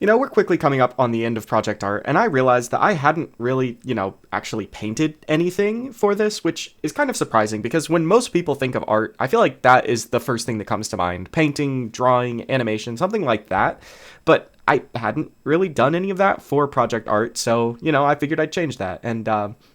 We're quickly coming up on the end of project art, and I realized that I hadn't really, actually painted anything for this, which is kind of surprising because when most people think of art, I feel like that is the first thing that comes to mind. Painting, drawing, animation, something like that. But I hadn't really done any of that for project art, so, I figured I'd change that. And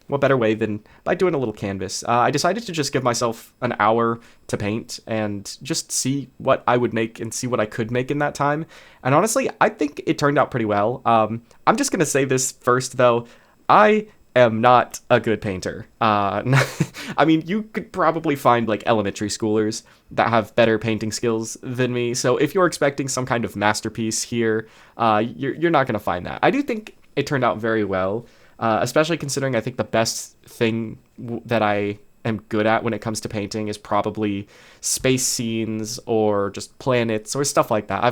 what better way than by doing a little canvas? I decided to just give myself an hour to paint and just see what I would make and see what I could make in that time. And honestly, I think it turned out pretty well. I'm just going to say this first, though. I am not a good painter. I mean, you could probably find like elementary schoolers that have better painting skills than me. So if you're expecting some kind of masterpiece here, you're not going to find that. I do think it turned out very well, especially considering I think the best thing that I am good at when it comes to painting is probably space scenes or just planets or stuff like that.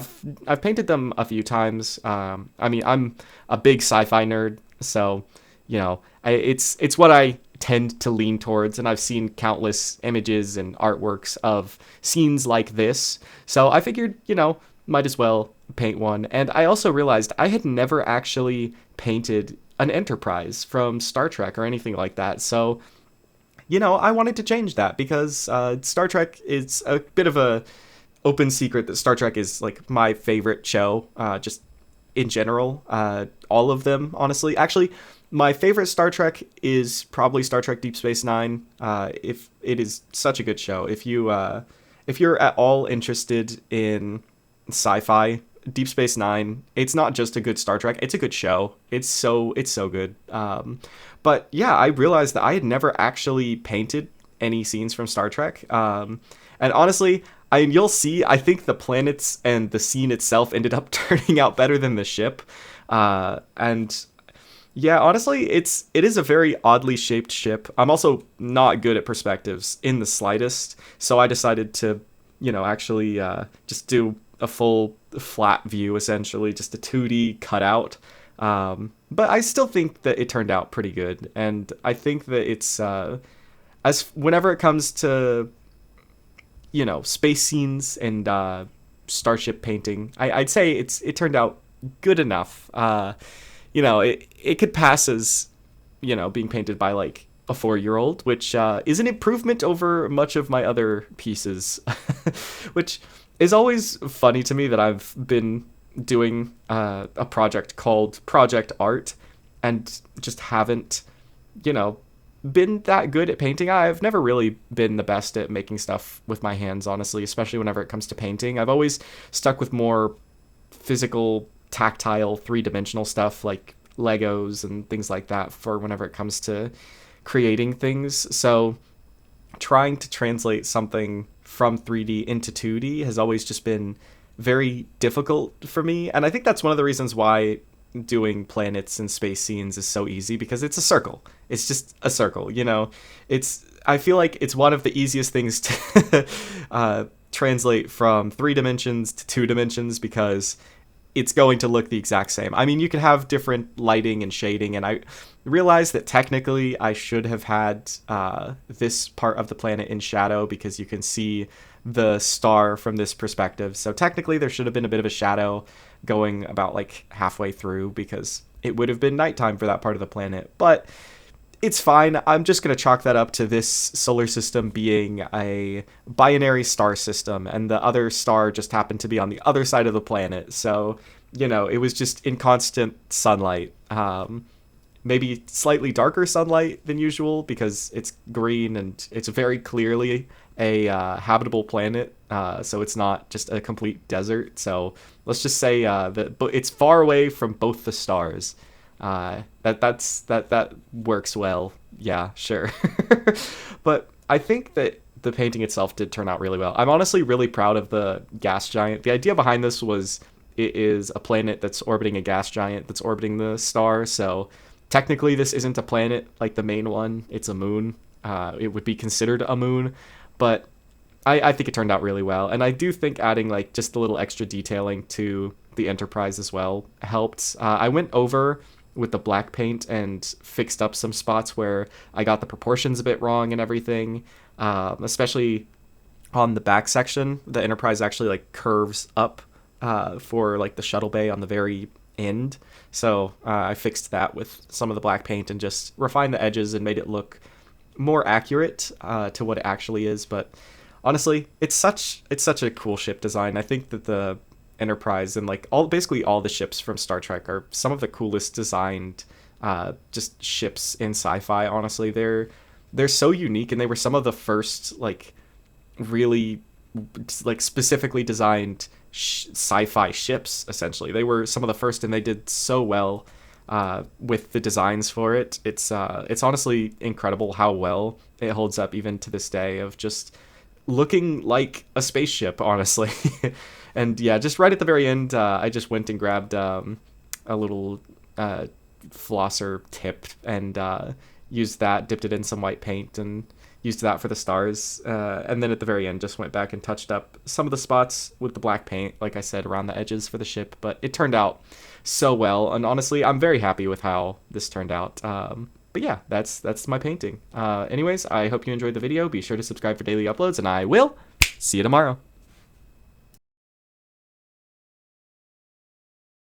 I've painted them a few times. I mean, I'm a big sci-fi nerd, so it's what I tend to lean towards, and I've seen countless images and artworks of scenes like this. So I figured, might as well paint one. And I also realized I had never actually painted an Enterprise from Star Trek or anything like that. So I wanted to change that because Star Trek is a bit of a open secret that Star Trek is like my favorite show, just in general. All of them, honestly. Actually, my favorite Star Trek is probably Star Trek Deep Space Nine. If it is such a good show. If you're at all interested in sci-fi, Deep Space Nine, it's not just a good Star Trek, it's a good show. It's so good. But yeah, I realized that I had never actually painted any scenes from Star Trek. And honestly, you'll see, I think the planets and the scene itself ended up turning out better than the ship. And yeah, honestly, it is a very oddly shaped ship. I'm also not good at perspectives in the slightest, so I decided to, actually just do a full flat view, essentially, just a 2D cutout. But I still think that it turned out pretty good, and I think that it's as whenever it comes to space scenes and starship painting, I'd say it turned out good enough. It could pass as being painted by like a 4-year-old, which is an improvement over much of my other pieces, which is always funny to me that I've been doing a project called Project Art and just haven't, been that good at painting. I've never really been the best at making stuff with my hands, honestly, especially whenever it comes to painting. I've always stuck with more physical, tactile, three-dimensional stuff like Legos and things like that for whenever it comes to creating things. So trying to translate something from 3D into 2D has always just been very difficult for me. And I think that's one of the reasons why doing planets and space scenes is so easy, because it's a circle. It's just a circle, I feel like it's one of the easiest things to translate from 3 dimensions to 2 dimensions, because it's going to look the exact same. I mean, you can have different lighting and shading, and I realized that technically I should have had this part of the planet in shadow because you can see the star from this perspective. So technically there should have been a bit of a shadow going about like halfway through, because it would have been nighttime for that part of the planet. But it's fine. I'm just going to chalk that up to this solar system being a binary star system, and the other star just happened to be on the other side of the planet. So, it was just in constant sunlight. Maybe slightly darker sunlight than usual because it's green and it's very clearly a habitable planet. So it's not just a complete desert. So let's just say that it's far away from both the stars. That works well. Yeah, sure. But I think that the painting itself did turn out really well. I'm honestly really proud of the gas giant. The idea behind this was it is a planet that's orbiting a gas giant that's orbiting the star. So technically this isn't a planet like the main one. It's a moon. It would be considered a moon, but I think it turned out really well. And I do think adding like just a little extra detailing to the Enterprise as well helped. I went over with the black paint and fixed up some spots where I got the proportions a bit wrong and everything, especially on the back section. The Enterprise actually like curves up for like the shuttle bay on the very end. So I fixed that with some of the black paint and just refined the edges and made it look more accurate to what it actually is. But honestly, it's such a cool ship design. I think that the Enterprise and like basically all the ships from Star Trek are some of the coolest designed just ships in sci-fi. Honestly, they're so unique, and they were some of the first like really like specifically designed sci-fi ships. Essentially, they were some of the first, and they did so well with the designs for it. It's honestly incredible how well it holds up even to this day, of just looking like a spaceship, honestly. And yeah, just right at the very end, I just went and grabbed a little flosser tip and used that, dipped it in some white paint, and used that for the stars. And then at the very end, just went back and touched up some of the spots with the black paint, like I said, around the edges for the ship. But it turned out so well, and honestly, I'm very happy with how this turned out. But yeah, that's my painting. Anyways, I hope you enjoyed the video. Be sure to subscribe for daily uploads, and I will see you tomorrow.